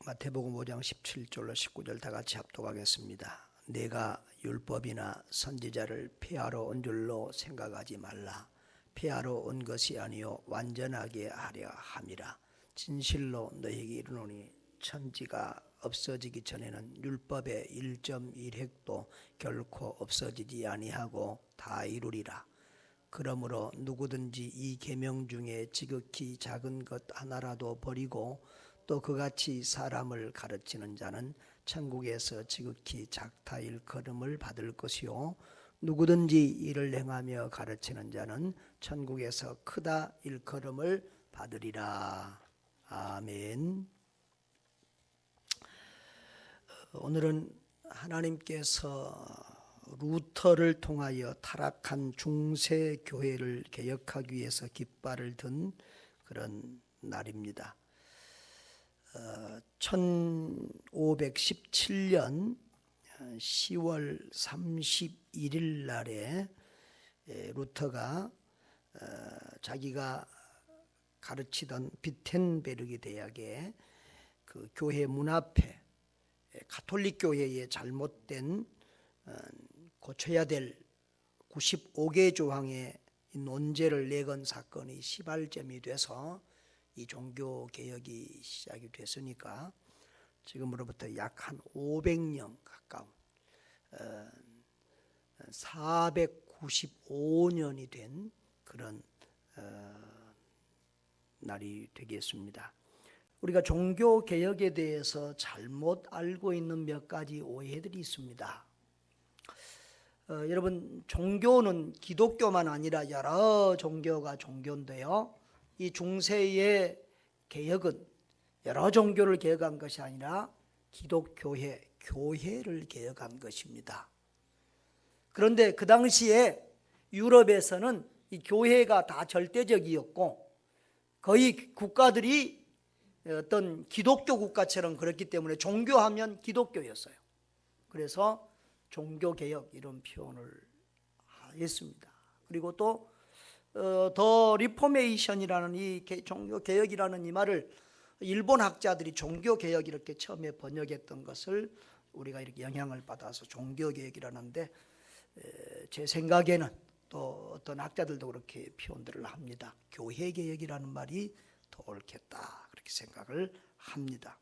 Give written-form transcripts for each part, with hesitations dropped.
마태복음 5장 17절로 19절 다 같이 합독하겠습니다. 내가 율법이나 선지자를 폐하러 온 줄로 생각하지 말라. 폐하러 온 것이 아니요 완전하게 하려 함이라. 진실로 너희에게 이르노니 천지가 없어지기 전에는 율법의 1.1획도 결코 없어지지 아니하고 다 이루리라. 그러므로 누구든지 이 계명 중에 지극히 작은 것 하나라도 버리고 또 그같이 사람을 가르치는 자는 천국에서 지극히 작다 일컬음을 받을 것이요 누구든지 이를 행하며 가르치는 자는 천국에서 크다 일컬음을 받으리라. 아멘. 오늘은 하나님께서 루터를 통하여 타락한 중세 교회를 개혁하기 위해서 깃발을 든 그런 날입니다. 1517년 10월 31일 날에 루터가 자기가 가르치던 비텐베르그 대학의 그 교회 문 앞에 가톨릭 교회의 잘못된 고쳐야 될 95개 조항의 논제를 내건 사건이 시발점이 돼서 이 종교 개혁이 시작이 됐으니까 지금으로부터 약 한 500년 가까운 495년이 된 그런 날이 되겠습니다. 우리가 종교 개혁에 대해서 잘못 알고 있는 몇 가지 오해들이 있습니다. 여러분, 종교는 기독교만 아니라 여러 종교가 종교인데요. 이 중세의 개혁은 여러 종교를 개혁한 것이 아니라 기독교회, 교회를 개혁한 것입니다. 그런데 그 당시에 유럽에서는 이 교회가 다 절대적이었고 거의 국가들이 어떤 기독교 국가처럼 그렇기 때문에 종교하면 기독교였어요. 그래서 종교개혁 이런 표현을 했습니다. 그리고 또 더 리포메이션이라는 이 종교개혁이라는 이 말을 일본 학자들이 종교개혁 이렇게 처음에 번역했던 것을 우리가 이렇게 영향을 받아서 종교개혁이라는데 제 생각에는 또 어떤 학자들도 그렇게 표현들을 합니다. 교회개혁이라는 말이 더 옳겠다 그렇게 생각을 합니다.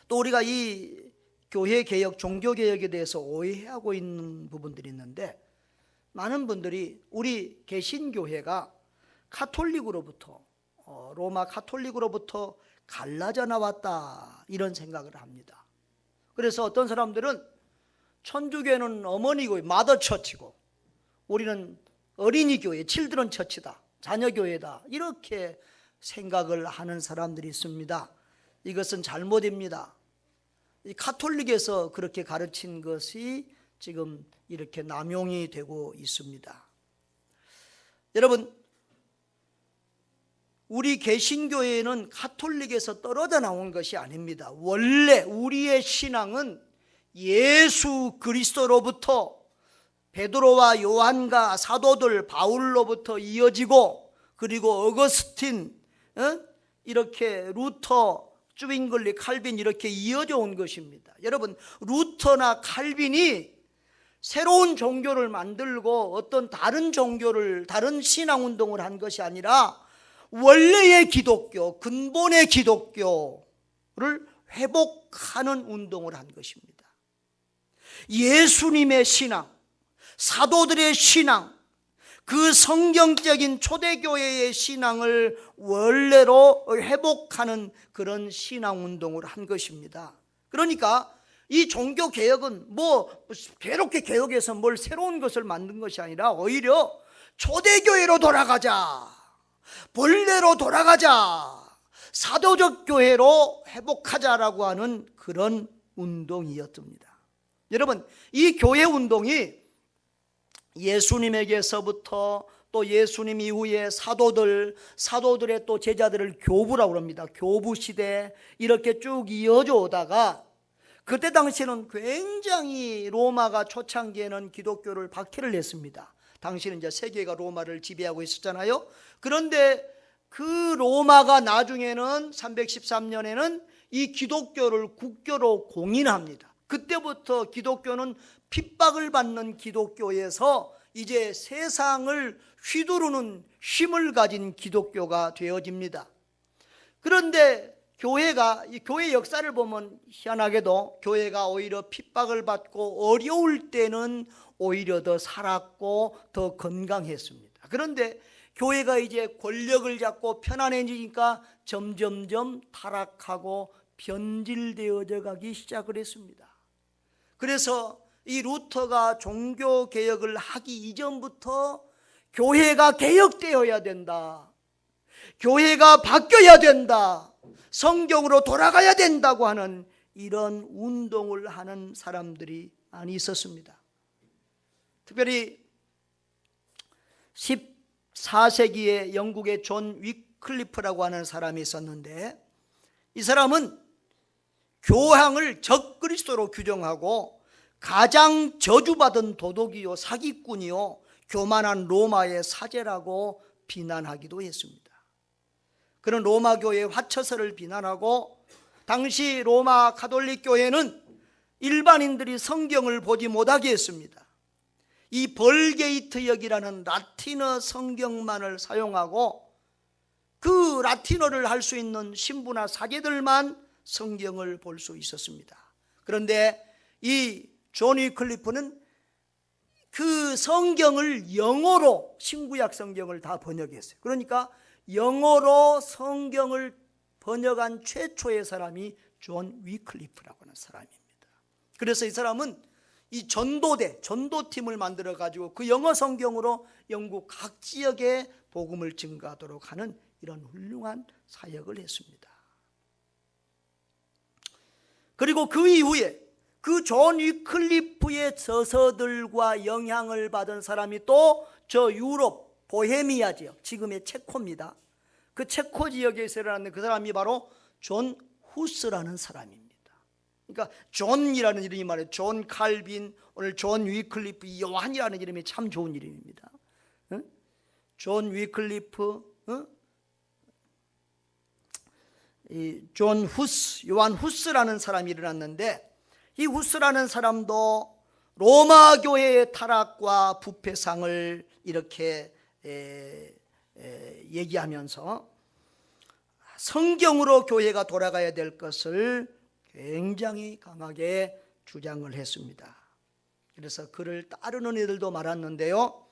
또 우리가 이 교회개혁, 종교개혁에 대해서 오해하고 있는 부분들이 있는데 많은 분들이 우리 개신교회가 가톨릭으로부터 로마 가톨릭으로부터 갈라져 나왔다 이런 생각을 합니다. 그래서 어떤 사람들은 천주교는 어머니교회, 마더처치고 우리는 어린이교회, 칠드런 처치다, 자녀교회다 이렇게 생각을 하는 사람들이 있습니다. 이것은 잘못입니다. 이 가톨릭에서 그렇게 가르친 것이 지금 이렇게 남용이 되고 있습니다. 여러분, 우리 개신교회는 가톨릭에서 떨어져 나온 것이 아닙니다. 원래 우리의 신앙은 예수 그리스도로부터 베드로와 요한과 사도들 바울로부터 이어지고 그리고 어거스틴, 이렇게 루터, 쭈윙글리, 칼빈 이렇게 이어져 온 것입니다. 여러분, 루터나 칼빈이 새로운 종교를 만들고 어떤 다른 종교를, 다른 신앙운동을 한 것이 아니라 원래의 기독교, 근본의 기독교를 회복하는 운동을 한 것입니다. 예수님의 신앙, 사도들의 신앙, 그 성경적인 초대교회의 신앙을 원래로 회복하는 그런 신앙운동을 한 것입니다. 그러니까 이 종교개혁은 괴롭게 개혁해서 뭘 새로운 것을 만든 것이 아니라 오히려 초대교회로 돌아가자, 본래로 돌아가자, 사도적 교회로 회복하자라고 하는 그런 운동이었습니다. 여러분, 이 교회 운동이 예수님에게서부터 또 예수님 이후에 사도들의 또 제자들을 교부라고 합니다. 교부 시대 이렇게 쭉 이어져 오다가 그때 당시에는 굉장히 로마가 초창기에는 기독교를 박해를 했습니다. 당시는 이제 세계가 로마를 지배하고 있었잖아요. 그런데 그 로마가 나중에는 313년에는 이 기독교를 국교로 공인합니다. 그때부터 기독교는 핍박을 받는 기독교에서 이제 세상을 휘두르는 힘을 가진 기독교가 되어집니다. 그런데 교회 역사를 보면 희한하게도 교회가 오히려 핍박을 받고 어려울 때는 오히려 더 살았고 더 건강했습니다. 그런데 교회가 이제 권력을 잡고 편안해지니까 점점점 타락하고 변질되어져 가기 시작을 했습니다. 그래서 이 루터가 종교개혁을 하기 이전부터 교회가 개혁되어야 된다, 교회가 바뀌어야 된다, 성경으로 돌아가야 된다고 하는 이런 운동을 하는 사람들이 많이 있었습니다. 특별히 14세기에 영국의 존 위클리프라고 하는 사람이 있었는데, 이 사람은 교황을 적그리스도로 규정하고 가장 저주받은 도둑이요 사기꾼이요 교만한 로마의 사제라고 비난하기도 했습니다. 그런 로마 교회의 화처설을 비난하고, 당시 로마 가톨릭 교회는 일반인들이 성경을 보지 못하게 했습니다. 이 벌게이트역이라는 라틴어 성경만을 사용하고 그 라틴어를 할 수 있는 신부나 사제들만 성경을 볼 수 있었습니다. 그런데 이 존 위클리프는 그 성경을 영어로, 신구약 성경을 다 번역했어요. 그러니까 영어로 성경을 번역한 최초의 사람이 존 위클리프라고 하는 사람입니다. 그래서 이 사람은 이 전도팀을 만들어 가지고 그 영어 성경으로 영국 각 지역에 복음을 증가하도록 하는 이런 훌륭한 사역을 했습니다. 그리고 그 이후에 그 존 위클리프의 저서들과 영향을 받은 사람이 또 저 유럽 보헤미아 지역, 지금의 체코입니다. 그 체코 지역에서 일어났는 그 사람이 바로 존 후스라는 사람입니다. 그러니까 존이라는 이름이 말이에요. 존 칼빈, 오늘 존 위클리프, 요한이라는 이름이 참 좋은 이름입니다. 존 위클리프, 존 후스, 요한 후스라는 사람이 일어났는데, 이 후스라는 사람도 로마 교회의 타락과 부패상을 이렇게 얘기하면서 성경으로 교회가 돌아가야 될 것을 굉장히 강하게 주장을 했습니다. 그래서 그를 따르는 이들도 많았는데요,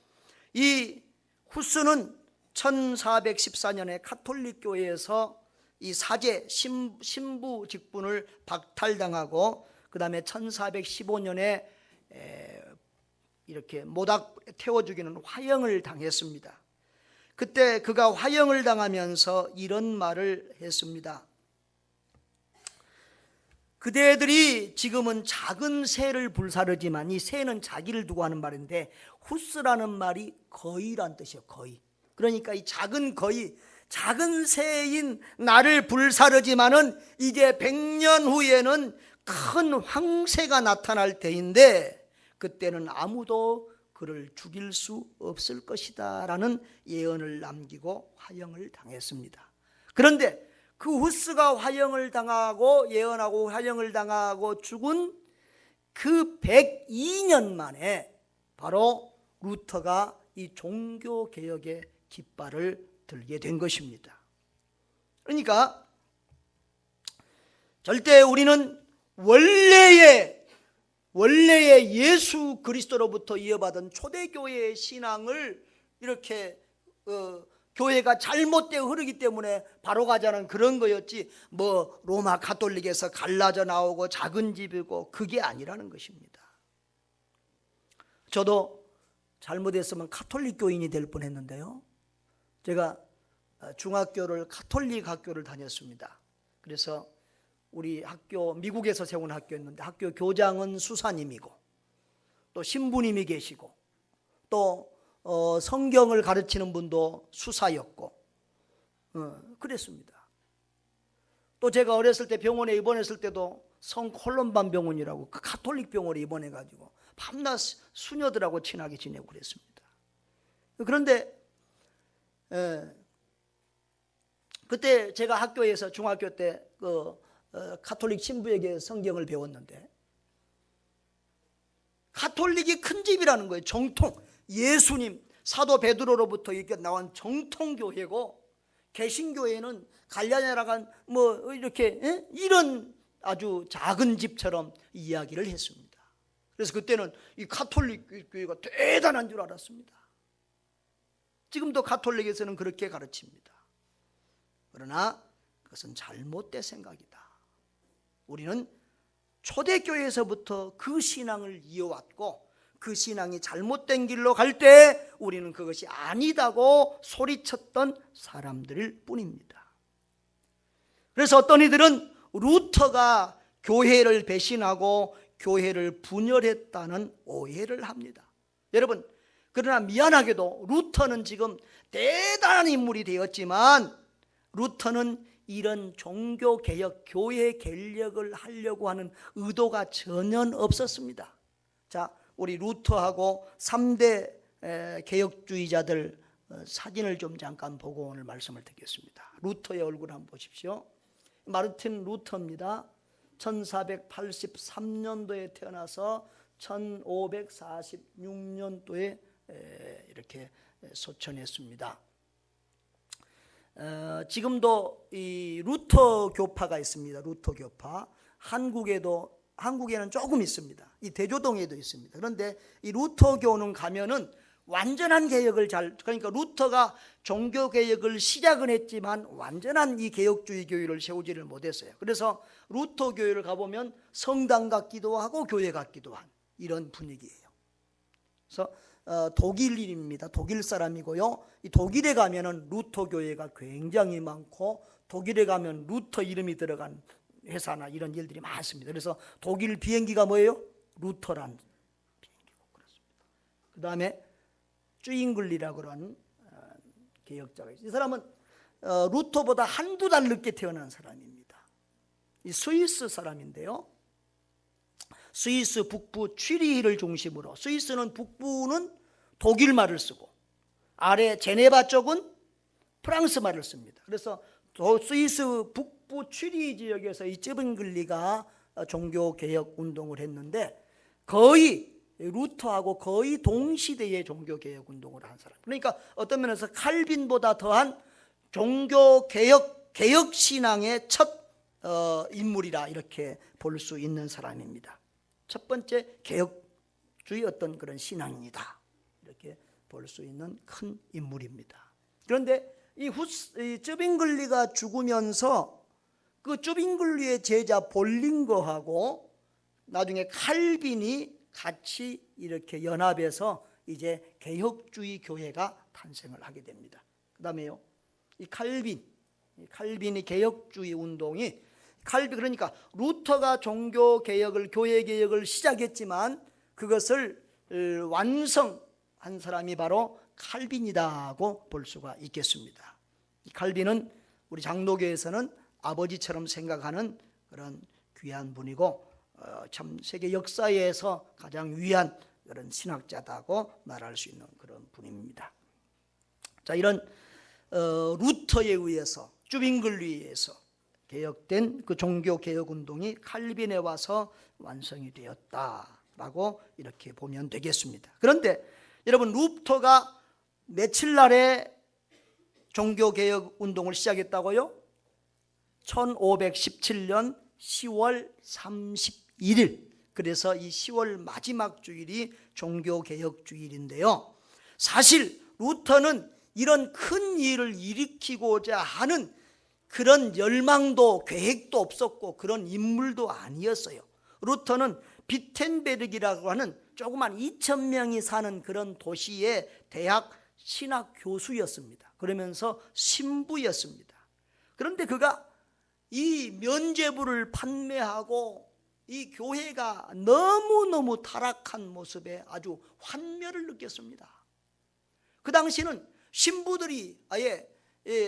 이 후스는 1414년에 가톨릭 교회에서 이 사제 신부 직분을 박탈당하고, 그 다음에 1415년에 이렇게 모닥 태워 죽이는 화형을 당했습니다. 그때 그가 화형을 당하면서 이런 말을 했습니다. 그대들이 지금은 작은 새를 불사르지만, 이 새는 자기를 두고 하는 말인데, 후스라는 말이 거의란 뜻이에요. 거의. 그러니까 이 작은 거의, 작은 새인 나를 불사르지만은 이제 100년 후에는 큰 황새가 나타날 때인데 그때는 아무도 그를 죽일 수 없을 것이다 라는 예언을 남기고 화형을 당했습니다. 그런데 그 후스가 화형을 당하고 예언하고 화형을 당하고 죽은 그 102년 만에 바로 루터가 이 종교개혁의 깃발을 들게 된 것입니다. 그러니까 절대 우리는 원래의 예수 그리스도로부터 이어받은 초대교회의 신앙을 이렇게 교회가 잘못되어 흐르기 때문에 바로 가자는 그런 거였지, 뭐 로마 가톨릭에서 갈라져 나오고 작은 집이고 그게 아니라는 것입니다. 저도 잘못했으면 가톨릭 교인이 될 뻔했는데요, 제가 중학교를 가톨릭 학교를 다녔습니다. 그래서 우리 학교, 미국에서 세운 학교였는데 학교 교장은 수사님이고 또 신부님이 계시고 또 성경을 가르치는 분도 수사였고 그랬습니다. 또 제가 어렸을 때 병원에 입원했을 때도 성콜롬반 병원이라고 그 가톨릭 병원에 입원해가지고 밤낮 수녀들하고 친하게 지내고 그랬습니다. 그런데 그때 제가 학교에서 중학교 때 가톨릭 신부에게 성경을 배웠는데, 가톨릭이 큰 집이라는 거예요. 정통, 예수님, 사도 베드로로부터 이렇게 나온 정통교회고, 개신교회는 갈라디아라간 뭐 이렇게 이런 아주 작은 집처럼 이야기를 했습니다. 그래서 그때는 이 가톨릭 교회가 대단한 줄 알았습니다. 지금도 가톨릭에서는 그렇게 가르칩니다. 그러나 그것은 잘못된 생각이다. 우리는 초대교회에서부터 그 신앙을 이어왔고, 그 신앙이 잘못된 길로 갈 때 우리는 그것이 아니다고 소리쳤던 사람들일 뿐입니다. 그래서 어떤 이들은 루터가 교회를 배신하고 교회를 분열했다는 오해를 합니다. 여러분, 그러나 미안하게도 루터는 지금 대단한 인물이 되었지만, 루터는 이런 종교개혁, 교회 개혁을 하려고 하는 의도가 전혀 없었습니다. 자, 우리 루터하고 3대 개혁주의자들 사진을 좀 잠깐 보고 오늘 말씀을 듣겠습니다. 루터의 얼굴 한번 보십시오. 마르틴 루터입니다. 1483년도에 태어나서 1546년도에 이렇게 소천했습니다. 지금도 이 루터 교파가 있습니다. 루터 교파. 한국에는 조금 있습니다. 이 대조동에도 있습니다. 그런데 이 루터교는 가면은 완전한 개혁을 그러니까 루터가 종교개혁을 시작은 했지만 완전한 이 개혁주의 교회를 세우지를 못했어요. 그래서 루터 교회를 가보면 성당 같기도 하고 교회 같기도 한 이런 분위기예요. 그래서 독일인입니다. 독일 사람이고요. 이 독일에 가면은 루터 교회가 굉장히 많고, 독일에 가면 루터 이름이 들어간 회사나 이런 일들이 많습니다. 그래서 독일 비행기가 뭐예요? 루터란 비행기고 그렇습니다. 그 다음에 쭈잉글리라고 하는 개혁자가 있어요. 이 사람은 루터보다 한두 달 늦게 태어난 사람입니다. 이 스위스 사람인데요. 스위스 북부 취리히를 중심으로, 스위스는 북부는 독일 말을 쓰고 아래 제네바 쪽은 프랑스 말을 씁니다. 그래서 스위스 북부 취리히 지역에서 이 쯔빙글리가 종교개혁 운동을 했는데, 거의 루터하고 거의 동시대의 종교개혁 운동을 한 사람. 그러니까 어떤 면에서 칼빈보다 더한 개혁 신앙의 첫 인물이라 이렇게 볼 수 있는 사람입니다. 첫 번째 개혁주의 어떤 그런 신앙이다, 이렇게 볼 수 있는 큰 인물입니다. 그런데 이 쯔빙글리가 죽으면서 그 쯔빙글리의 제자 볼링거하고 나중에 칼빈이 같이 이렇게 연합해서 이제 개혁주의 교회가 탄생을 하게 됩니다. 그 다음에요, 이 칼빈이 개혁주의 운동이 그러니까 루터가 종교개혁을, 교회개혁을 시작했지만 그것을 완성한 사람이 바로 칼빈이다고 볼 수가 있겠습니다. 이 칼빈은 우리 장로교에서는 아버지처럼 생각하는 그런 귀한 분이고, 참 세계 역사에서 가장 위한 그런 신학자다고 말할 수 있는 그런 분입니다. 자, 이런 루터에 의해서, 쭈빙글리에 의해서 개혁된 그 종교개혁 운동이 칼빈에 와서 완성이 되었다라고 이렇게 보면 되겠습니다. 그런데 여러분, 루터가 며칠 날에 종교개혁 운동을 시작했다고요? 1517년 10월 31일. 그래서 이 10월 마지막 주일이 종교개혁 주일인데요, 사실 루터는 이런 큰 일을 일으키고자 하는 그런 열망도 계획도 없었고 그런 인물도 아니었어요. 루터는 비텐베르기라고 하는 조그만 2,000명이 사는 그런 도시의 대학 신학 교수였습니다. 그러면서 신부였습니다. 그런데 그가 이 면죄부를 판매하고 이 교회가 너무너무 타락한 모습에 아주 환멸을 느꼈습니다. 그 당시는 신부들이 아예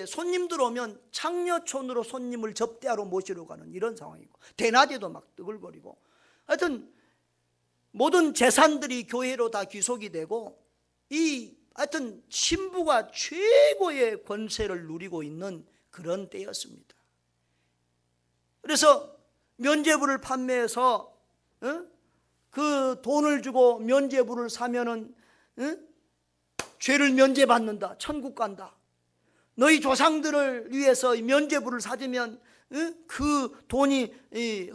손님들 오면 창녀촌으로 손님을 접대하러 모시러 가는 이런 상황이고, 대낮에도 막 뜨글거리고, 하여튼 모든 재산들이 교회로 다 귀속이 되고, 하여튼 신부가 최고의 권세를 누리고 있는 그런 때였습니다. 그래서 면죄부를 판매해서 그 돈을 주고 면죄부를 사면은 죄를 면죄받는다, 천국 간다. 너희 조상들을 위해서 면죄부를 사주면 그 돈이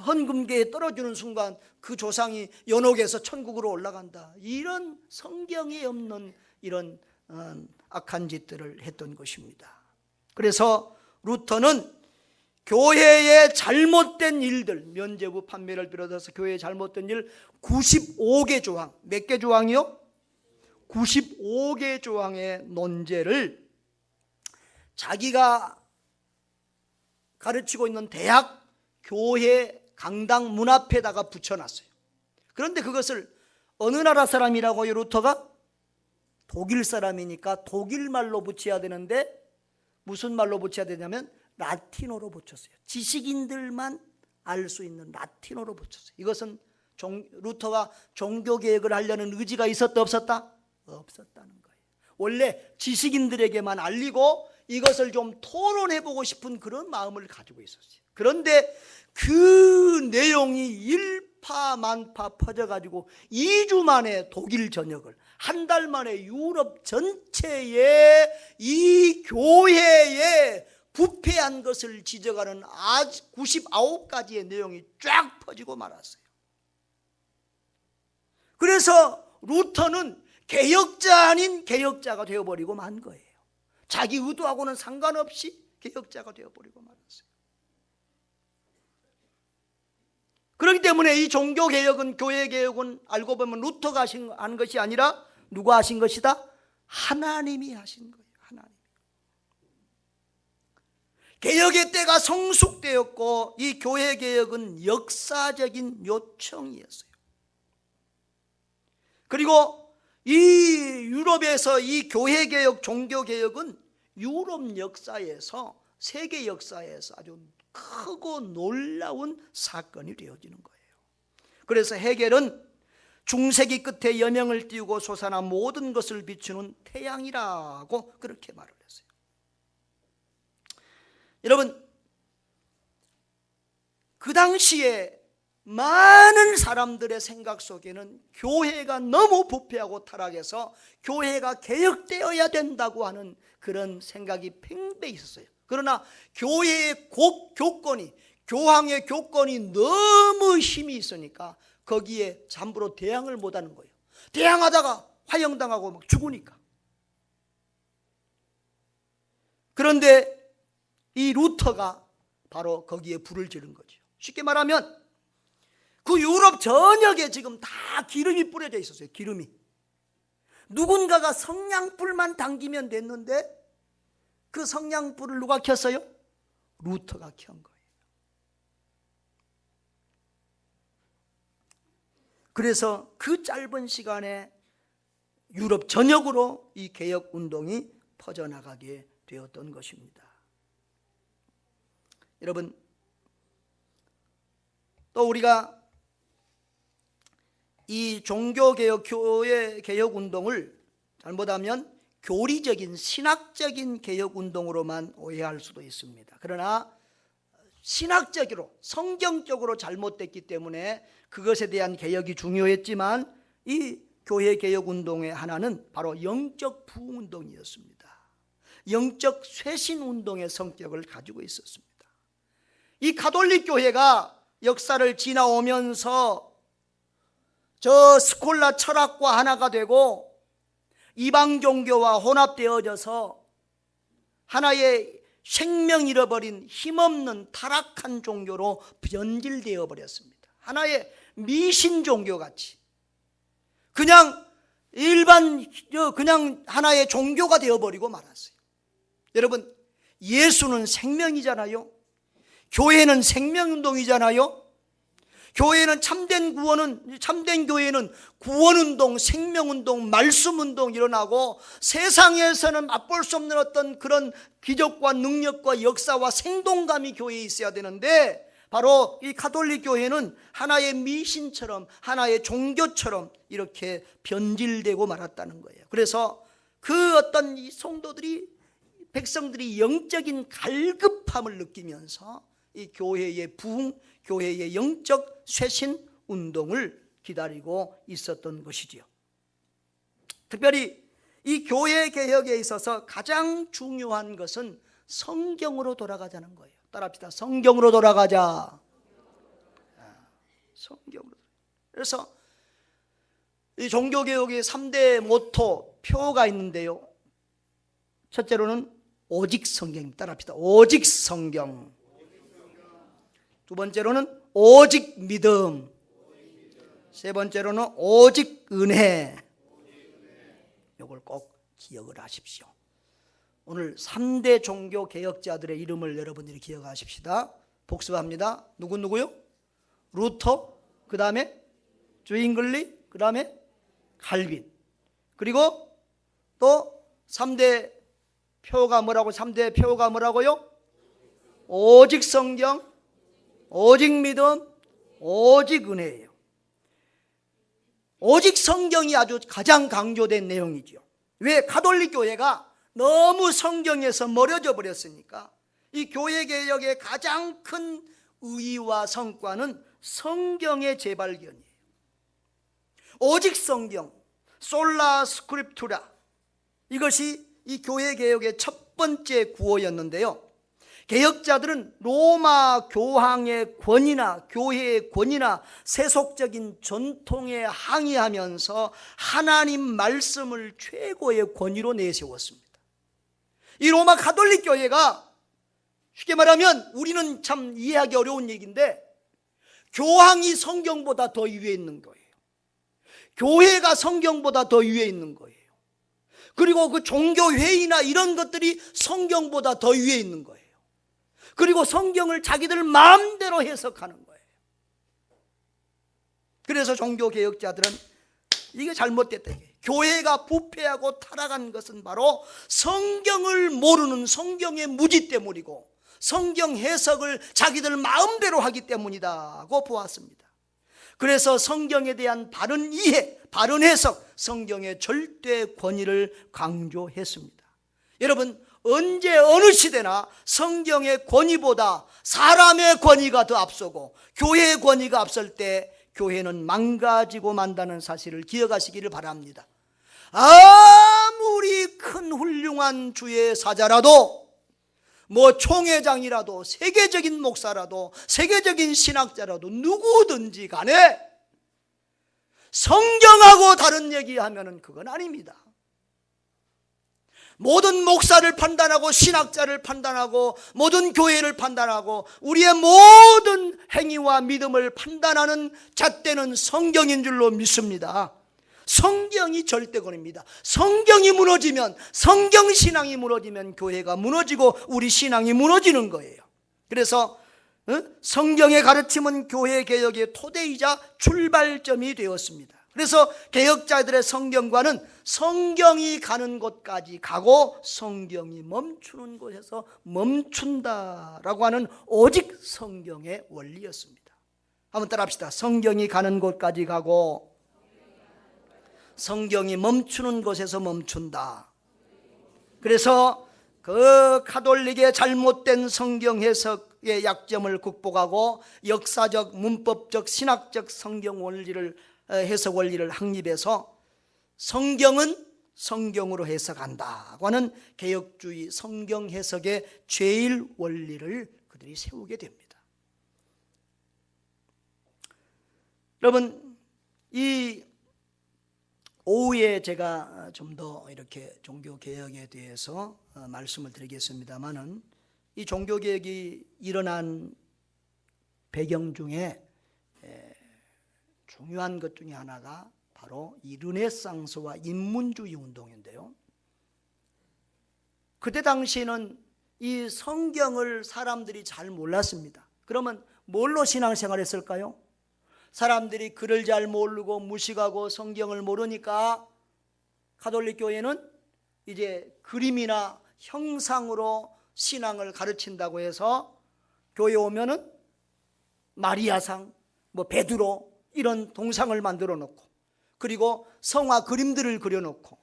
헌금계에 떨어지는 순간 그 조상이 연옥에서 천국으로 올라간다. 이런 성경에 없는 이런 악한 짓들을 했던 것입니다. 그래서 루터는 교회의 잘못된 일들, 면죄부 판매를 비롯해서 교회의 잘못된 일 95개 조항, 몇 개 조항이요? 95개 조항의 논제를 자기가 가르치고 있는 대학, 교회, 강당 문 앞에다가 붙여놨어요. 그런데 그것을 어느 나라 사람이라고요, 루터가? 독일 사람이니까 독일 말로 붙여야 되는데 무슨 말로 붙여야 되냐면 라틴어로 붙였어요. 지식인들만 알 수 있는 라틴어로 붙였어요. 이것은 루터가 종교개혁을 하려는 의지가 있었다 없었다? 없었다는 거예요. 원래 지식인들에게만 알리고 이것을 좀 토론해보고 싶은 그런 마음을 가지고 있었어요. 그런데 그 내용이 일파만파 퍼져가지고 2주 만에 독일 전역을, 한 달 만에 유럽 전체에 이 교회에 부패한 것을 지적하는 99가지의 내용이 쫙 퍼지고 말았어요. 그래서 루터는 개혁자 아닌 개혁자가 되어버리고 만 거예요. 자기 의도하고는 상관없이 개혁자가 되어버리고 말았어요. 그렇기 때문에 이 종교개혁은, 교회개혁은 알고 보면 루터가 한 것이 아니라 누가 하신 것이다? 하나님이 하신 거예요. 하나님. 개혁의 때가 성숙되었고 이 교회개혁은 역사적인 요청이었어요. 그리고 이 유럽에서 이 교회개혁, 종교개혁은 유럽 역사에서, 세계 역사에서 아주 크고 놀라운 사건이 되어지는 거예요. 그래서 헤겔은 중세기 끝에 여명을 띄우고 솟아난 모든 것을 비추는 태양이라고 그렇게 말을 했어요. 여러분, 그 당시에 많은 사람들의 생각 속에는 교회가 너무 부패하고 타락해서 교회가 개혁되어야 된다고 하는 그런 생각이 팽배해 있었어요. 그러나 교회의 교권이, 교황의 교권이 너무 힘이 있으니까 거기에 함부로 대항을 못하는 거예요. 대항하다가 화형당하고 막 죽으니까. 그런데 이 루터가 바로 거기에 불을 지른 거죠. 쉽게 말하면 그 유럽 전역에 지금 다 기름이 뿌려져 있었어요. 기름이. 누군가가 성냥불만 당기면 됐는데 그 성냥불을 누가 켰어요? 루터가 켠 거예요. 그래서 그 짧은 시간에 유럽 전역으로 이 개혁운동이 퍼져나가게 되었던 것입니다. 여러분, 또 우리가 이 종교개혁, 교회개혁운동을 잘못하면 교리적인, 신학적인 개혁운동으로만 오해할 수도 있습니다. 그러나 신학적으로, 성경적으로 잘못됐기 때문에 그것에 대한 개혁이 중요했지만 이 교회개혁운동의 하나는 바로 영적 부흥운동이었습니다. 영적 쇄신운동의 성격을 가지고 있었습니다. 이 가톨릭 교회가 역사를 지나오면서 저 스콜라 철학과 하나가 되고 이방 종교와 혼합되어져서 하나의 생명 잃어버린 힘없는 타락한 종교로 변질되어 버렸습니다. 하나의 미신 종교같이 그냥 그냥 하나의 종교가 되어버리고 말았어요. 여러분, 예수는 생명이잖아요. 교회는 생명운동이잖아요. 교회는 참된 교회는 구원운동, 생명운동, 말씀운동 일어나고 세상에서는 맛볼 수 없는 어떤 그런 기적과 능력과 역사와 생동감이 교회에 있어야 되는데 바로 이 가톨릭 교회는 하나의 미신처럼, 하나의 종교처럼 이렇게 변질되고 말았다는 거예요. 그래서 그 어떤 이 성도들이 백성들이 영적인 갈급함을 느끼면서 이 교회의 부흥, 교회의 영적 쇄신 운동을 기다리고 있었던 것이지요. 특별히 이 교회 개혁에 있어서 가장 중요한 것은 성경으로 돌아가자는 거예요. 따라합시다. 성경으로 돌아가자. 성경으로. 그래서 이 종교개혁의 3대 모토, 표가 있는데요. 첫째로는 오직 성경입니다. 따라합시다. 오직 성경. 두 번째로는 오직 믿음. 세 번째로는 오직 은혜. 이걸 꼭 기억을 하십시오. 오늘 3대 종교 개혁자들의 이름을 여러분들이 기억하십시다. 복습합니다. 누구요? 루터, 그 다음에 주잉글리, 그 다음에 칼빈. 그리고 또 3대 표가 뭐라고? 3대 표가 뭐라고요? 오직 성경, 오직 믿음, 오직 은혜예요. 오직 성경이 아주 가장 강조된 내용이죠. 왜? 가톨릭 교회가 너무 성경에서 멀어져 버렸으니까 이 교회 개혁의 가장 큰 의의와 성과는 성경의 재발견이에요. 오직 성경, 솔라 스크립투라, 이것이 이 교회 개혁의 첫 번째 구호였는데요. 개혁자들은 로마 교황의 권위나 교회의 권위나 세속적인 전통에 항의하면서 하나님 말씀을 최고의 권위로 내세웠습니다. 이 로마 가톨릭 교회가 쉽게 말하면 우리는 참 이해하기 어려운 얘기인데 교황이 성경보다 더 위에 있는 거예요. 교회가 성경보다 더 위에 있는 거예요. 그리고 그 종교회의나 이런 것들이 성경보다 더 위에 있는 거예요. 그리고 성경을 자기들 마음대로 해석하는 거예요. 그래서 종교개혁자들은 이게 잘못됐다. 교회가 부패하고 타락한 것은 바로 성경을 모르는 성경의 무지 때문이고 성경 해석을 자기들 마음대로 하기 때문이다고 보았습니다. 그래서 성경에 대한 바른 이해, 바른 해석, 성경의 절대 권위를 강조했습니다. 여러분, 언제 어느 시대나 성경의 권위보다 사람의 권위가 더 앞서고 교회의 권위가 앞설 때 교회는 망가지고 만다는 사실을 기억하시기를 바랍니다. 아무리 큰 훌륭한 주의 사자라도, 뭐 총회장이라도, 세계적인 목사라도, 세계적인 신학자라도 누구든지 간에 성경하고 다른 얘기하면 그건 아닙니다. 모든 목사를 판단하고 신학자를 판단하고 모든 교회를 판단하고 우리의 모든 행위와 믿음을 판단하는 잣대는 성경인 줄로 믿습니다. 성경이 절대권입니다. 성경이 무너지면, 성경신앙이 무너지면 교회가 무너지고 우리 신앙이 무너지는 거예요. 그래서 성경의 가르침은 교회 개혁의 토대이자 출발점이 되었습니다. 그래서 개혁자들의 성경관은 성경이 가는 곳까지 가고 성경이 멈추는 곳에서 멈춘다라고 하는 오직 성경의 원리였습니다. 한번 따라합시다. 성경이 가는 곳까지 가고 성경이 멈추는 곳에서 멈춘다. 그래서 그 가톨릭의 잘못된 성경 해석의 약점을 극복하고 역사적, 문법적, 신학적 성경 원리를 해석 원리를 확립해서 성경은 성경으로 해석한다고 하는 개혁주의 성경 해석의 제일 원리를 그들이 세우게 됩니다. 여러분, 이 오후에 제가 좀 더 이렇게 종교개혁에 대해서 말씀을 드리겠습니다만은 이 종교개혁이 일어난 배경 중에 중요한 것 중에 하나가 바로 이 르네상스와 인문주의 운동인데요. 그때 당시에는 이 성경을 사람들이 잘 몰랐습니다. 그러면 뭘로 신앙생활 했을까요? 사람들이 글을 잘 모르고 무식하고 성경을 모르니까 가톨릭 교회는 이제 그림이나 형상으로 신앙을 가르친다고 해서 교회 오면은 마리아상, 뭐 베드로 이런 동상을 만들어 놓고 그리고 성화 그림들을 그려놓고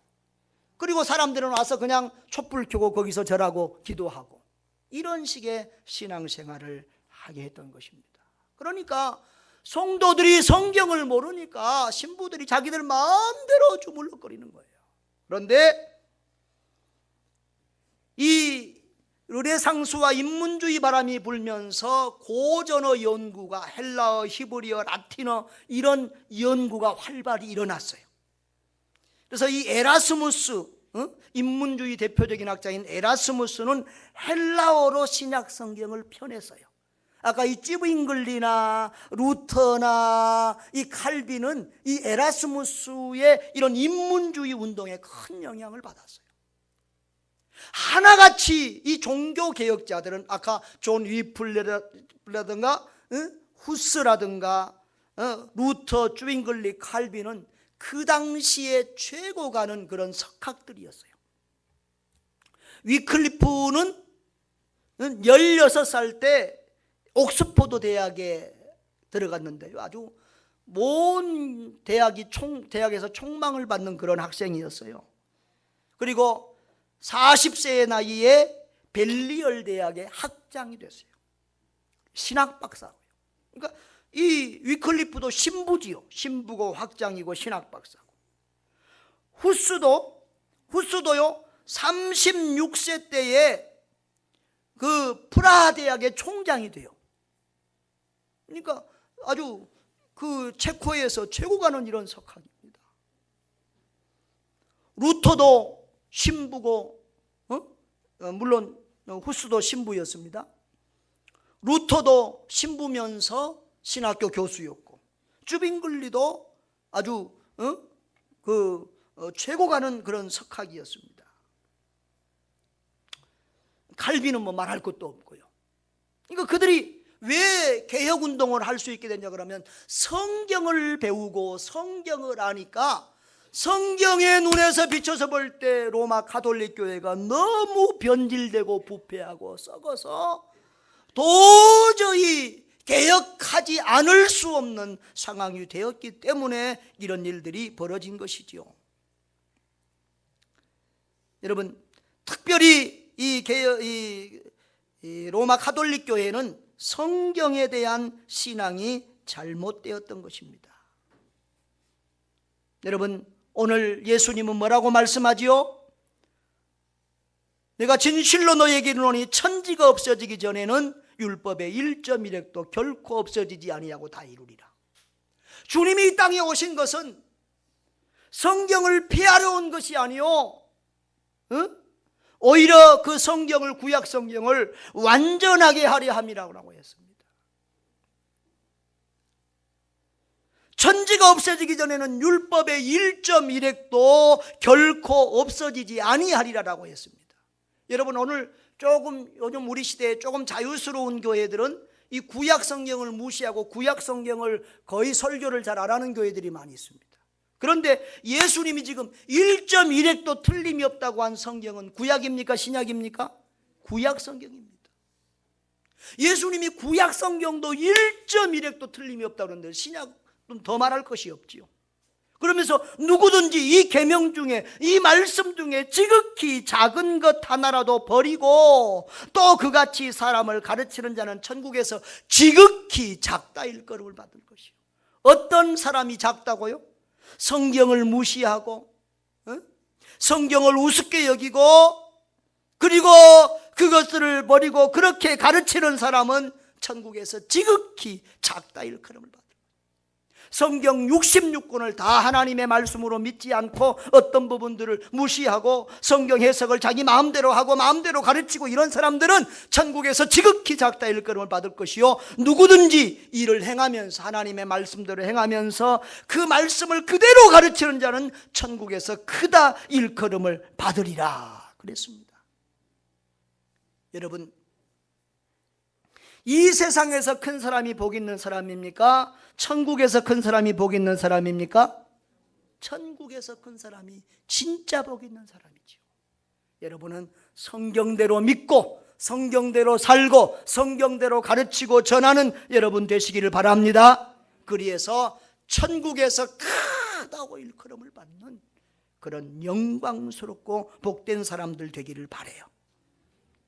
그리고 사람들은 와서 그냥 촛불 켜고 거기서 절하고 기도하고 이런 식의 신앙생활을 하게 했던 것입니다. 그러니까 성도들이 성경을 모르니까 신부들이 자기들 마음대로 주물럭거리는 거예요. 그런데 이 르네상스와 인문주의 바람이 불면서 고전어 연구가 헬라어, 히브리어, 라틴어 이런 연구가 활발히 일어났어요. 그래서 이 에라스무스, 인문주의 대표적인 학자인 에라스무스는 헬라어로 신약 성경을 펴냈어요. 아까 이 찌브잉글리나 루터나 이 칼빈은 이 에라스무스의 이런 인문주의 운동에 큰 영향을 받았어요. 하나같이 이 종교개혁자들은 아까 존 위플레라든가 후스라든가 루터, 찌브잉글리, 칼빈은 그 당시에 최고 가는 그런 석학들이었어요. 위클리프는 16살 때 옥스포드 대학에 들어갔는데요, 아주 먼 대학에서 총망을 받는 그런 학생이었어요. 그리고 40세의 나이에 벨리얼 대학의 학장이 됐어요. 신학 박사고요. 그러니까 이 위클리프도 신부지요. 신부고 학장이고 신학 박사고. 후스도요 36세 때에 그 프라하 대학의 총장이 돼요. 그러니까 아주 그 체코에서 최고 가는 이런 석학입니다. 루터도 신부고, 물론 후스도 신부였습니다. 루터도 신부면서 신학교 교수였고, 쭈빙글리도 아주 최고 가는 그런 석학이었습니다. 칼빈은 뭐 말할 것도 없고요. 그러니까 그들이 왜 개혁운동을 할 수 있게 됐냐 그러면 성경을 배우고 성경을 아니까 성경의 눈에서 비춰서 볼 때 로마 가톨릭 교회가 너무 변질되고 부패하고 썩어서 도저히 개혁하지 않을 수 없는 상황이 되었기 때문에 이런 일들이 벌어진 것이지요. 여러분, 특별히 이 로마 가톨릭 교회는 성경에 대한 신앙이 잘못되었던 것입니다. 여러분, 오늘 예수님은 뭐라고 말씀하지요? 내가 진실로 너에게 이르노니 천지가 없어지기 전에는 율법의 1.1획도 결코 없어지지 아니하고 다 이루리라. 주님이 이 땅에 오신 것은 성경을 폐하려 온 것이 아니요, 오히려 그 성경을, 구약 성경을 완전하게 하려 함이라고 했습니다. 천지가 없어지기 전에는 율법의 1.1획도 결코 없어지지 아니하리라고 했습니다. 여러분, 오늘 요즘 우리 시대에 조금 자유스러운 교회들은 이 구약 성경을 무시하고 구약 성경을 거의 설교를 잘 안 하는 교회들이 많이 있습니다. 그런데 예수님이 지금 1.1획도 틀림이 없다고 한 성경은 구약입니까? 신약입니까? 구약 성경입니다. 예수님이 구약 성경도 1.1획도 틀림이 없다고 그러는데 신약은 더 말할 것이 없지요. 그러면서 누구든지 이 계명 중에, 이 말씀 중에 지극히 작은 것 하나라도 버리고 또 그같이 사람을 가르치는 자는 천국에서 지극히 작다 일컬음을 받을 것이요. 어떤 사람이 작다고요? 성경을 무시하고 성경을 우습게 여기고 그리고 그것들을 버리고 그렇게 가르치는 사람은 천국에서 지극히 작다 일컬음을 받을. 성경 66권을 다 하나님의 말씀으로 믿지 않고 어떤 부분들을 무시하고 성경 해석을 자기 마음대로 하고 마음대로 가르치고 이런 사람들은 천국에서 지극히 작다 일컬음을 받을 것이요, 누구든지 이를 행하면서 하나님의 말씀대로 행하면서 그 말씀을 그대로 가르치는 자는 천국에서 크다 일컬음을 받으리라 그랬습니다. 여러분, 이 세상에서 큰 사람이 복 있는 사람입니까? 천국에서 큰 사람이 복 있는 사람입니까? 천국에서 큰 사람이 진짜 복 있는 사람이죠. 여러분은 성경대로 믿고 성경대로 살고 성경대로 가르치고 전하는 여러분 되시기를 바랍니다. 그리해서 천국에서 크다고 일컬음을 받는 그런 영광스럽고 복된 사람들 되기를 바라요.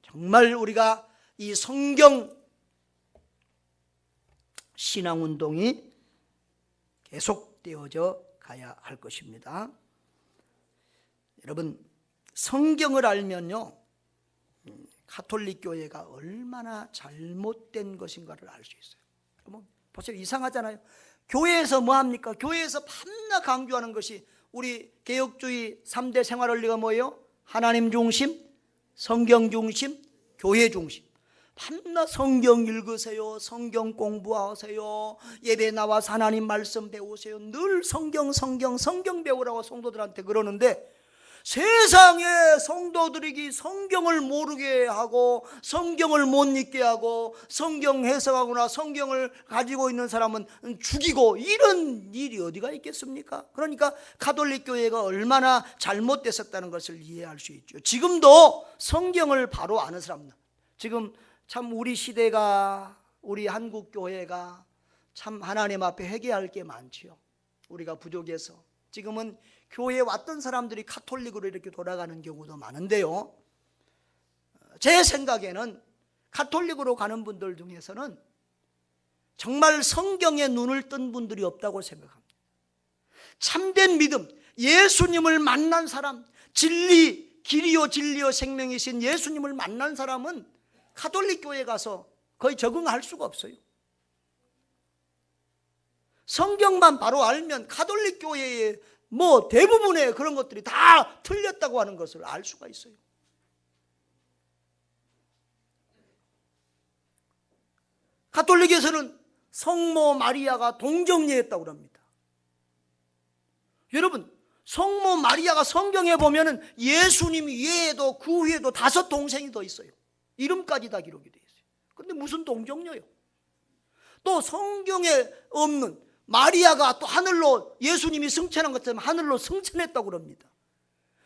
정말 우리가 이 성경 신앙운동이 계속되어져 가야 할 것입니다. 여러분, 성경을 알면요, 가톨릭 교회가 얼마나 잘못된 것인가를 알 수 있어요. 여러분 보세요. 이상하잖아요. 교회에서 뭐 합니까? 교회에서 밤낮 강조하는 것이 우리 개혁주의 3대 생활원리가 뭐예요? 하나님 중심, 성경 중심, 교회 중심. 밤낮 성경 읽으세요. 성경 공부하세요. 예배 나와서 하나님 말씀 배우세요. 늘 성경 배우라고 성도들한테 그러는데, 세상에 성도들이 성경을 모르게 하고 성경을 못 읽게 하고 성경 해석하거나 성경을 가지고 있는 사람은 죽이고, 이런 일이 어디가 있겠습니까? 그러니까 가톨릭 교회가 얼마나 잘못됐었다는 것을 이해할 수 있죠. 지금도 성경을 바로 아는 사람들, 지금 참 우리 시대가, 우리 한국 교회가 참 하나님 앞에 회개할 게 많지요. 우리가 부족해서 지금은 교회에 왔던 사람들이 가톨릭으로 이렇게 돌아가는 경우도 많은데요, 제 생각에는 가톨릭으로 가는 분들 중에서는 정말 성경에 눈을 뜬 분들이 없다고 생각합니다. 참된 믿음, 예수님을 만난 사람, 진리, 길이요 진리요 생명이신 예수님을 만난 사람은 가톨릭 교회에 가서 거의 적응할 수가 없어요. 성경만 바로 알면 가톨릭 교회의 뭐 대부분의 그런 것들이 다 틀렸다고 하는 것을 알 수가 있어요. 가톨릭에서는 성모 마리아가 동정녀였다고 합니다. 여러분, 성모 마리아가 성경에 보면은 예수님 외에도 그 위에도 5 동생이 더 있어요. 이름까지 다 기록이 되어 있어요. 근데 무슨 동정녀요? 또 성경에 없는 마리아가 또 하늘로, 예수님이 승천한 것처럼 하늘로 승천했다고 합니다.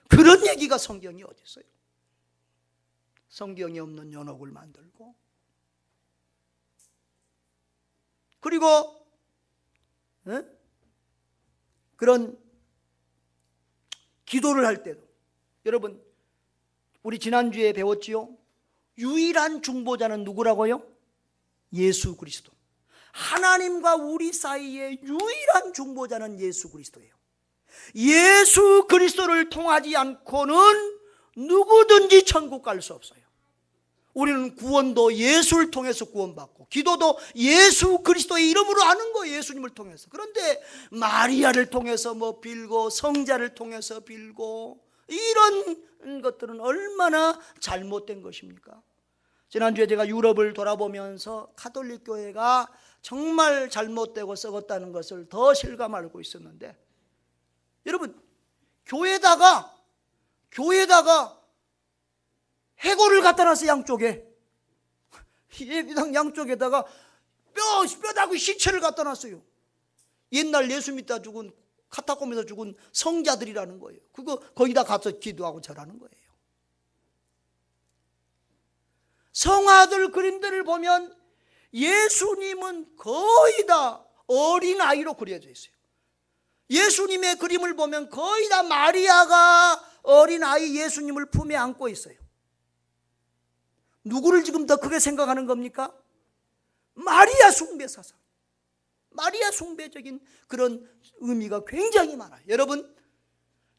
그런 얘기가 성경에 어디 있어요? 성경에 없는 연옥을 만들고, 그리고 그런 기도를 할 때도, 여러분 우리 지난주에 배웠지요? 유일한 중보자는 누구라고요? 예수 그리스도. 하나님과 우리 사이에 유일한 중보자는 예수 그리스도예요. 예수 그리스도를 통하지 않고는 누구든지 천국 갈 수 없어요. 우리는 구원도 예수를 통해서 구원받고, 기도도 예수 그리스도의 이름으로 하는 거예요. 예수님을 통해서. 그런데 마리아를 통해서 뭐 빌고, 성자를 통해서 빌고, 이런 것들은 얼마나 잘못된 것입니까? 지난주에 제가 유럽을 돌아보면서 가톨릭 교회가 정말 잘못되고 썩었다는 것을 더 실감하고 있었는데, 여러분, 교회에다가 해골을 갖다 놨어요. 양쪽에 예배당 양쪽에다가 뼈다구 시체를 갖다 놨어요. 옛날 예수 믿다 죽은, 카타콤에서 죽은 성자들이라는 거예요. 그거 거기다 가서 기도하고 절하는 거예요. 성화들 그림들을 보면 예수님은 거의 다 어린아이로 그려져 있어요. 예수님의 그림을 보면 거의 다 마리아가 어린아이 예수님을 품에 안고 있어요. 누구를 지금 더 크게 생각하는 겁니까? 마리아 숭배 사상, 마리아 숭배적인 그런 의미가 굉장히 많아요. 여러분,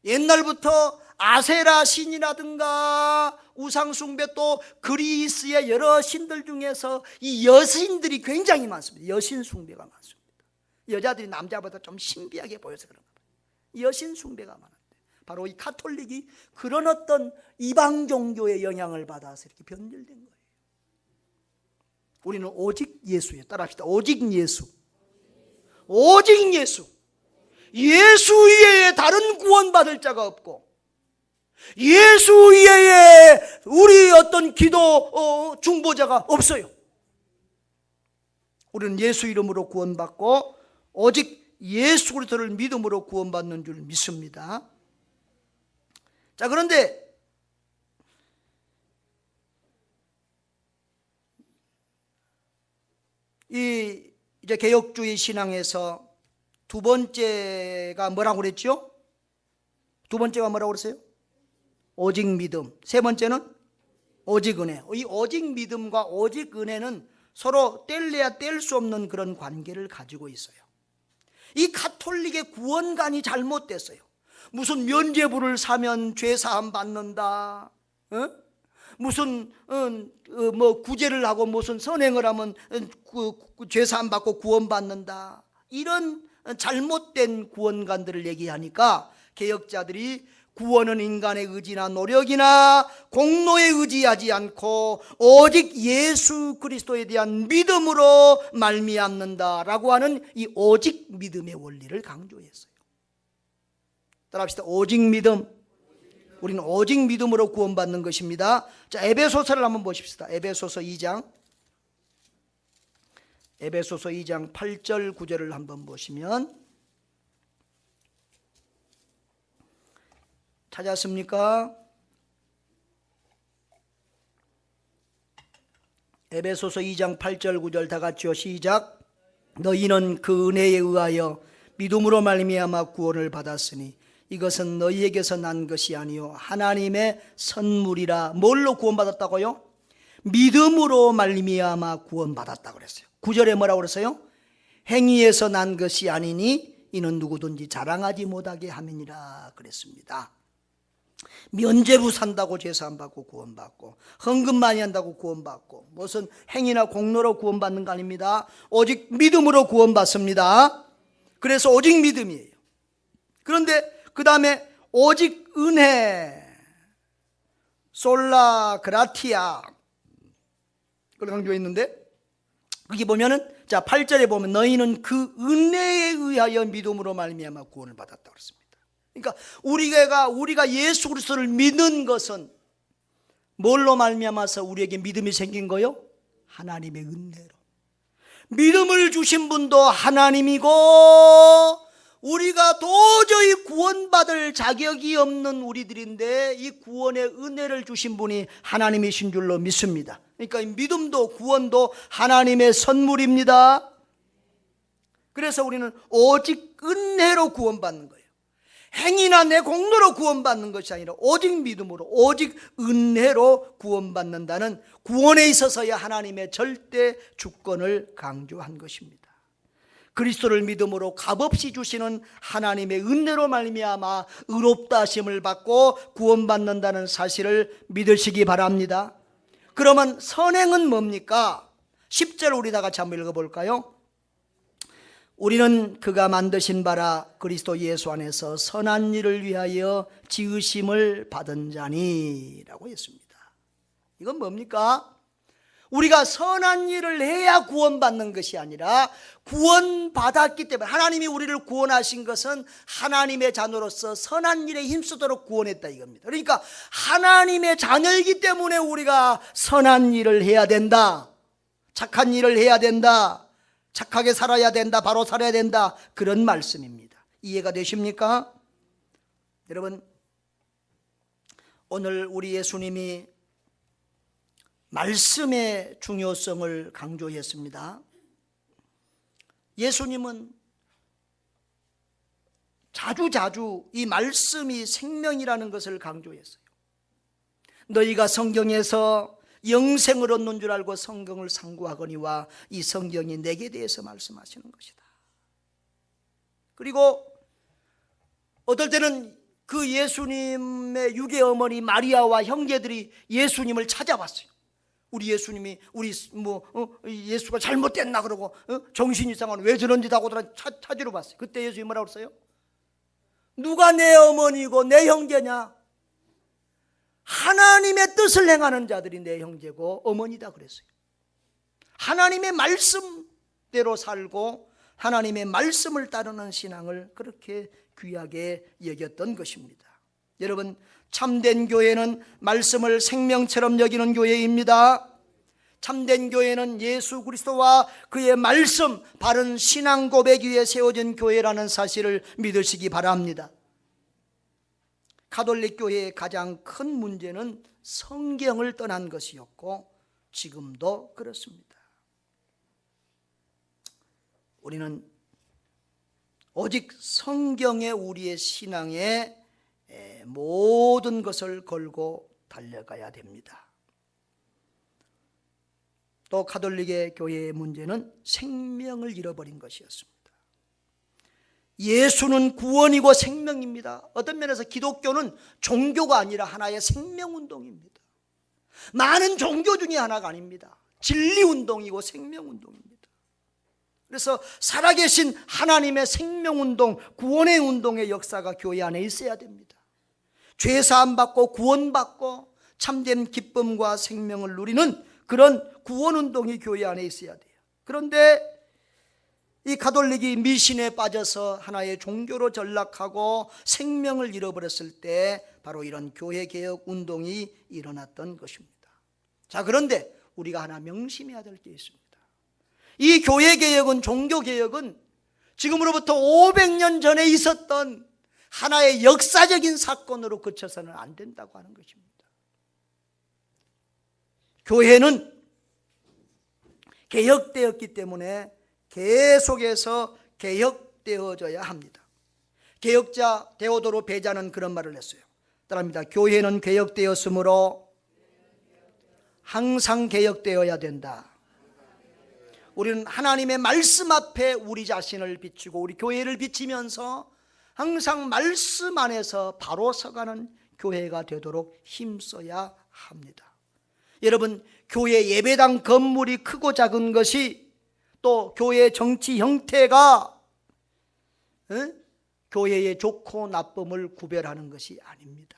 옛날부터 아세라 신이라든가 우상숭배, 또 그리스의 여러 신들 중에서 이 여신들이 굉장히 많습니다. 여신숭배가 많습니다. 여자들이 남자보다 좀 신비하게 보여서 그런가 봐요. 여신숭배가 많은데, 바로 이 가톨릭이 그런 어떤 이방 종교의 영향을 받아서 이렇게 변질된 거예요. 우리는 오직 예수에 따라합시다. 오직 예수, 오직 예수. 예수 외에 다른 구원받을 자가 없고, 예수 외에 우리 어떤 기도 중보자가 없어요. 우리는 예수 이름으로 구원받고 오직 예수 그리스도를 믿음으로 구원받는 줄 믿습니다. 자, 그런데 이제 개혁주의 신앙에서 두 번째가 뭐라고 그랬죠? 두 번째가 뭐라고 그랬어요? 오직 믿음. 세 번째는 오직 은혜. 이 오직 믿음과 오직 은혜는 서로 뗄래야 뗄 수 없는 그런 관계를 가지고 있어요. 이 가톨릭의 구원관이 잘못됐어요. 무슨 면죄부를 사면 죄사함 받는다, 무슨 뭐 구제를 하고 무슨 선행을 하면 죄사함 받고 구원받는다, 이런 잘못된 구원관들을 얘기하니까 개혁자들이 구원은 인간의 의지나 노력이나 공로에 의지하지 않고 오직 예수 그리스도에 대한 믿음으로 말미암는다라고 하는 이 오직 믿음의 원리를 강조했어요. 따라합시다. 오직 믿음. 우리는 오직 믿음으로 구원받는 것입니다. 자, 에베소서를 한번 보십시다. 에베소서 2장 8절 9절을 한번 보시면, 찾았습니까? 에베소서 2장 8절 9절 다 같이요. 시작. 너희는 그 은혜에 의하여 믿음으로 말미암아 구원을 받았으니 이것은 너희에게서 난 것이 아니요 하나님의 선물이라. 뭘로 구원받았다고요? 믿음으로 말미암아 구원받았다고 그랬어요. 9절에 뭐라고 그랬어요? 행위에서 난 것이 아니니 이는 누구든지 자랑하지 못하게 함이니라 그랬습니다. 면죄부 산다고 죄사함 받고 구원받고, 헌금 많이 한다고 구원받고, 무슨 행위나 공로로 구원받는 거 아닙니다. 오직 믿음으로 구원받습니다. 그래서 오직 믿음이에요. 그런데 그 다음에 오직 은혜, 솔라 그라티아, 그걸 강조했는데, 거기 보면은, 자 8절에 보면 너희는 그 은혜에 의하여 믿음으로 말미암아 구원을 받았다고 그랬습니다. 그러니까 우리가 예수 그리스도를 믿는 것은 뭘로 말미암아서 우리에게 믿음이 생긴 거요? 하나님의 은혜로. 믿음을 주신 분도 하나님이고, 우리가 도저히 구원받을 자격이 없는 우리들인데 이 구원의 은혜를 주신 분이 하나님이신 줄로 믿습니다. 그러니까 믿음도 구원도 하나님의 선물입니다. 그래서 우리는 오직 은혜로 구원받는 거예요. 행위나 내 공로로 구원받는 것이 아니라 오직 믿음으로, 오직 은혜로 구원받는다는 구원에 있어서야 하나님의 절대 주권을 강조한 것입니다. 그리스도를 믿음으로 값없이 주시는 하나님의 은혜로 말미암아 의롭다 하심을 받고 구원받는다는 사실을 믿으시기 바랍니다. 그러면 선행은 뭡니까? 10절 우리 다 같이 한번 읽어볼까요? 우리는 그가 만드신 바라 그리스도 예수 안에서 선한 일을 위하여 지으심을 받은 자니 라고 했습니다. 이건 뭡니까? 우리가 선한 일을 해야 구원받는 것이 아니라 구원받았기 때문에, 하나님이 우리를 구원하신 것은 하나님의 자녀로서 선한 일에 힘쓰도록 구원했다 이겁니다. 그러니까 하나님의 자녀이기 때문에 우리가 선한 일을 해야 된다, 착한 일을 해야 된다, 착하게 살아야 된다, 바로 살아야 된다, 그런 말씀입니다. 이해가 되십니까? 여러분, 오늘 우리 예수님이 말씀의 중요성을 강조했습니다. 예수님은 자주 이 말씀이 생명이라는 것을 강조했어요. 너희가 성경에서 영생을 얻는 줄 알고 성경을 상고하거니와 이 성경이 내게 대해서 말씀하시는 것이다. 그리고 어떨 때는 그 예수님의 육의 어머니 마리아와 형제들이 예수님을 찾아왔어요. 우리 예수님이 예수가 잘못됐나 그러고 정신이 이상한 왜 저런 짓 하고 찾으러 봤어요. 그때 예수님이 뭐라고 그랬어요? 누가 내 어머니고 내 형제냐? 하나님의 뜻을 행하는 자들이 내 형제고 어머니다 그랬어요. 하나님의 말씀대로 살고 하나님의 말씀을 따르는 신앙을 그렇게 귀하게 여겼던 것입니다. 여러분, 참된 교회는 말씀을 생명처럼 여기는 교회입니다. 참된 교회는 예수 그리스도와 그의 말씀, 바른 신앙 고백 위에 세워진 교회라는 사실을 믿으시기 바랍니다. 가톨릭 교회의 가장 큰 문제는 성경을 떠난 것이었고 지금도 그렇습니다. 우리는 오직 성경에 우리의 신앙의 모든 것을 걸고 달려가야 됩니다. 또 가톨릭의 교회의 문제는 생명을 잃어버린 것이었습니다. 예수는 구원이고 생명입니다. 어떤 면에서 기독교는 종교가 아니라 하나의 생명운동입니다. 많은 종교 중에 하나가 아닙니다. 진리운동이고 생명운동입니다. 그래서 살아계신 하나님의 생명운동, 구원의 운동의 역사가 교회 안에 있어야 됩니다. 죄사함 받고 구원받고 참된 기쁨과 생명을 누리는 그런 구원운동이 교회 안에 있어야 돼요. 그런데 이 가톨릭이 미신에 빠져서 하나의 종교로 전락하고 생명을 잃어버렸을 때 바로 이런 교회개혁 운동이 일어났던 것입니다. 자, 그런데 우리가 하나 명심해야 될 게 있습니다. 이 교회개혁은, 종교개혁은 지금으로부터 500년 전에 있었던 하나의 역사적인 사건으로 그쳐서는 안 된다고 하는 것입니다. 교회는 개혁되었기 때문에 계속해서 개혁되어져야 합니다. 개혁자 데오도로 베자는 그런 말을 했어요. 따라합니다. 교회는 개혁되었으므로 항상 개혁되어야 된다. 우리는 하나님의 말씀 앞에 우리 자신을 비추고 우리 교회를 비치면서 항상 말씀 안에서 바로 서가는 교회가 되도록 힘써야 합니다. 여러분, 교회 예배당 건물이 크고 작은 것이, 또 교회의 정치 형태가 교회의 좋고 나쁨을 구별하는 것이 아닙니다.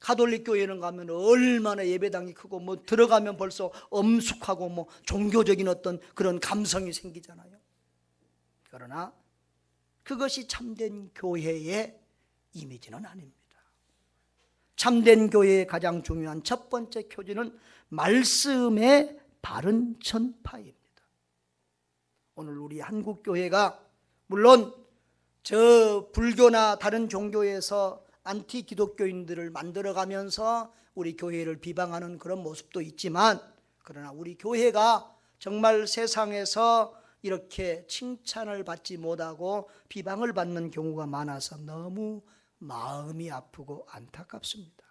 가톨릭 교회는 가면 얼마나 예배당이 크고 뭐 들어가면 벌써 엄숙하고 뭐 종교적인 어떤 그런 감성이 생기잖아요. 그러나 그것이 참된 교회의 이미지는 아닙니다. 참된 교회의 가장 중요한 첫 번째 표지는 말씀의 바른 전파입니다. 오늘 우리 한국 교회가 물론 저 불교나 다른 종교에서 안티 기독교인들을 만들어가면서 우리 교회를 비방하는 그런 모습도 있지만, 그러나 우리 교회가 정말 세상에서 이렇게 칭찬을 받지 못하고 비방을 받는 경우가 많아서 너무 마음이 아프고 안타깝습니다.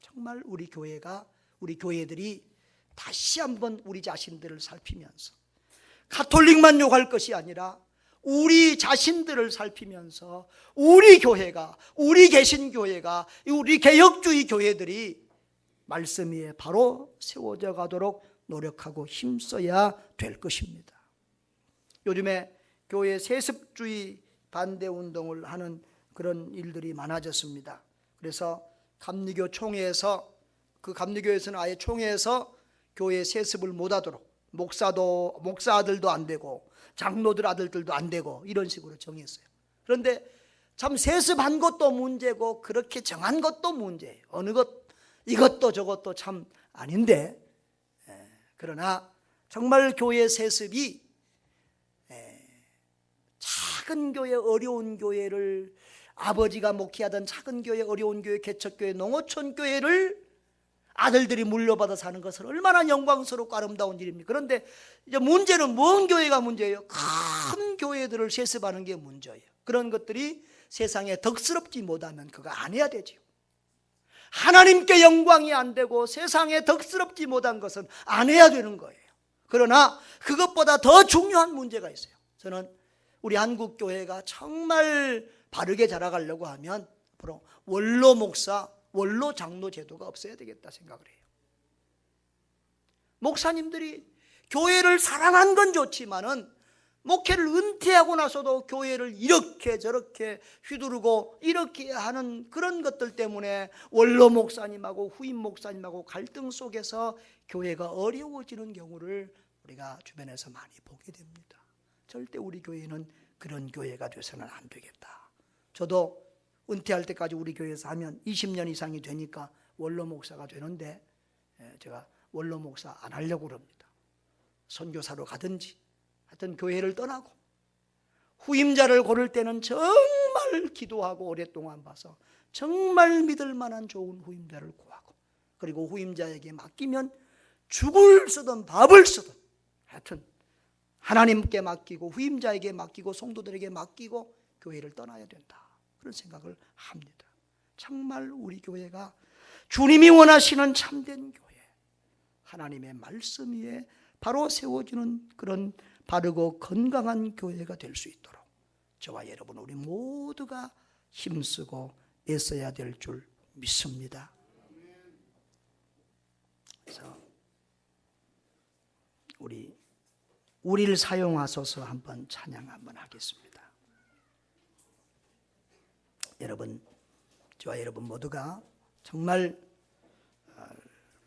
정말 우리 교회가, 우리 교회들이 다시 한번 우리 자신들을 살피면서 가톨릭만 욕할 것이 아니라 우리 자신들을 살피면서 우리 교회가, 우리 개신교회가, 우리 개혁주의 교회들이 말씀 위에 바로 세워져 가도록 노력하고 힘써야 될 것입니다. 요즘에 교회 세습주의 반대 운동을 하는 그런 일들이 많아졌습니다. 그래서 감리교 총회에서, 그 감리교에서는 아예 총회에서 교회 세습을 못하도록, 목사 아들도 안 되고 장로들 아들들도 안 되고 이런 식으로 정했어요. 그런데 참 세습한 것도 문제고 그렇게 정한 것도 문제예요. 어느 것, 이것도 저것도 참 아닌데, 그러나 정말 교회 세습이 작은 교회, 어려운 교회를, 아버지가 목회하던 작은 교회, 어려운 교회, 개척교회, 농어촌 교회를 아들들이 물려받아 사는 것은 얼마나 영광스럽고 아름다운 일입니까? 그런데 이제 문제는 먼 교회가 문제예요. 큰 교회들을 세습하는 게 문제예요. 그런 것들이 세상에 덕스럽지 못하면 그거 안 해야 되죠. 하나님께 영광이 안 되고 세상에 덕스럽지 못한 것은 안 해야 되는 거예요. 그러나 그것보다 더 중요한 문제가 있어요. 저는 우리 한국 교회가 정말 바르게 자라가려고 하면 앞으로 원로 목사, 원로 장로 제도가 없어야 되겠다 생각을 해요. 목사님들이 교회를 사랑한 건 좋지만은 목회를 은퇴하고 나서도 교회를 이렇게 저렇게 휘두르고 이렇게 하는 그런 것들 때문에 원로 목사님하고 후임 목사님하고 갈등 속에서 교회가 어려워지는 경우를 우리가 주변에서 많이 보게 됩니다. 절대 우리 교회는 그런 교회가 돼서는 안 되겠다. 저도 은퇴할 때까지 우리 교회에서 하면 20년 이상이 되니까 원로 목사가 되는데, 제가 원로 목사 안 하려고 그럽니다. 선교사로 가든지 하여튼 교회를 떠나고 후임자를 고를 때는 정말 기도하고 오랫동안 봐서 정말 믿을 만한 좋은 후임자를 구하고, 그리고 후임자에게 맡기면 죽을 쓰든 밥을 쓰든 하여튼 하나님께 맡기고 후임자에게 맡기고 성도들에게 맡기고 교회를 떠나야 된다, 그런 생각을 합니다. 정말 우리 교회가 주님이 원하시는 참된 교회, 하나님의 말씀 위에 바로 세워지는 그런 바르고 건강한 교회가 될 수 있도록 저와 여러분 우리 모두가 힘쓰고 애써야 될 줄 믿습니다. 그래서 우리를 사용하소서 한번 찬양 한번 하겠습니다. 여러분, 저와 여러분 모두가 정말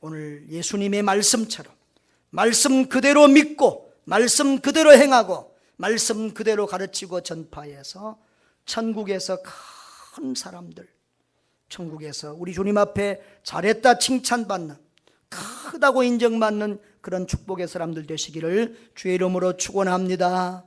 오늘 예수님의 말씀처럼 말씀 그대로 믿고 말씀 그대로 행하고 말씀 그대로 가르치고 전파해서 천국에서 큰 사람들, 천국에서 우리 주님 앞에 잘했다 칭찬받는, 크다고 인정받는 그런 축복의 사람들 되시기를 주의 이름으로 축원합니다.